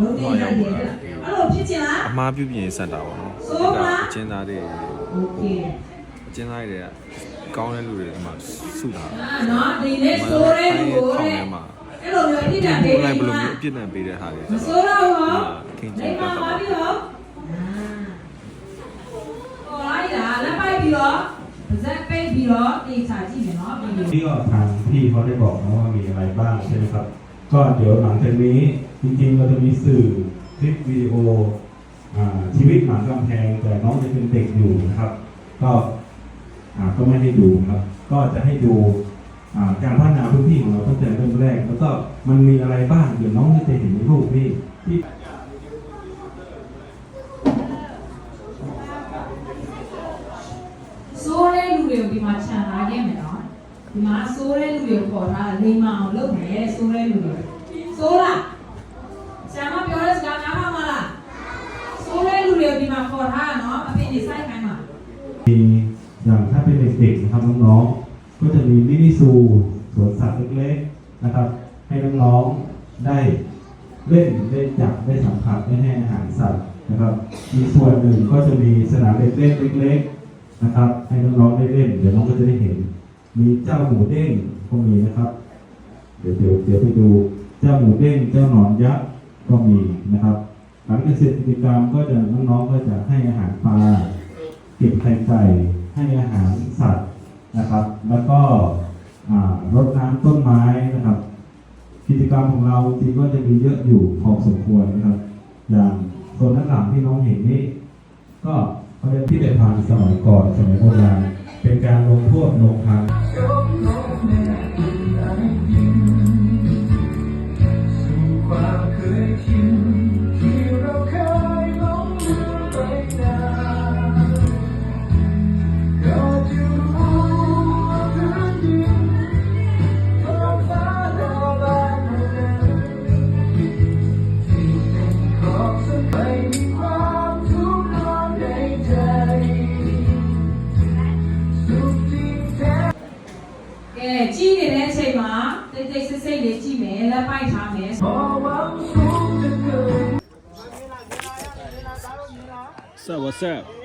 နော်ဟောရောက်ပါအဲ့လိုဖြစ်ချင်လားအမားပြုပြင်စက်တာပေါ့နော်အကျဉ်းသားတွေโอเคအကျဉ်းသားတွေကကောင်းတဲ့လူတွေဒီမှာစုတာနော်ဒီနေ့ဆိုရဲကိုတဲ့အဲ့လိုမျိုးအပြစ်ဒဏ်ပေးလိုက်ဘယ်လိုမျိုးအပြစ်ဒဏ်ပေးတဲ့ဟာတွေမဆိုးတော့ဘူးခင်ဗျာပါပြီးတော့ဟောလိုက်တာလက်ပိုက်ပြီးတော့ဇက်ပိတ်ပြီးတော့တေချာကြည့်မယ်နော်ที่ก็ทางพี่เขาได้บอกนะว่ามีอะไรบ้างใช่ไหมครับก็เดี๋ยวหลังจากนี้จริงๆเราจะมีสื่อคลิปวิดีโอชีวิตหลังกำแพงแต่น้องจะเป็นเด็กอยู่นะครับก็ไม่ให้ดูครับก็จะให้ดูการพัฒนาพื้นที่ของเราตั้งแต่เริ่มแรกแล้วก็มันมีอะไรบ้างเดี๋ยวน้องจะเห็นในรูปที่ဆိုးတဲ့လူတွေကိုဒီမှာခြံထားခဲ့မယ်နော်ဒီမှာဆိုးတဲ့လူတွေကိုခေါ်ထားလိမ္မာအောင်လုပ်မယ်ဆိုးတဲ့လူတွေဆိုးလားဆရာမပြောတဲ့စကားနားမလားဆိုးတဲ့လူတွေကိုဒီမှာခေါ်ထားနော်အဖေနေစိုက်ခိုင်းမှာอย่างถ้าเป็นเด็กๆนะครับน้องๆก็จะมีมินิซูสวนสัตว์เล็กๆนะครับให้น้องๆได้เล่นได้จับได้สัมผัสได้ให้อาหารสัตว์นะครับมีส่วนหนึ่งก็จะมีสนามเด็กเล่นเล็กๆนะครับให้น้องๆได้เล่นเดี๋ยวน้องก็จะได้เห็นมีเจ้าหมูเด้งก็มีนะครับเดี๋ยวไปดูเจ้าหมูเด้งเจ้าหนอนยักษ์ก็มีนะครับหลังจากเสร็จกิจกรรมก็จะน้องๆก็จะให้อาหารปลาเก็บไข่ไก่ให้อาหารสัตว์นะครับแล้วก็รดน้ำต้นไม้นะครับกิจกรรมของเราจริงก็จะมีเยอะอยู่พอสมควรนะครับอย่างโซนด้านหลังที่น้องเห็นนี้ก็เขาเรียกพิพิธภัณฑ์สมัยก่อนสมัยโบราณเป็นการลงโทษลงทันကြည့်နေတဲ့အချိန်မှာတိတ်တိတ်ဆိတ်ဆိတ်လေးကြည့်မယ်လက်ပိုက်ထားမယ်What's up?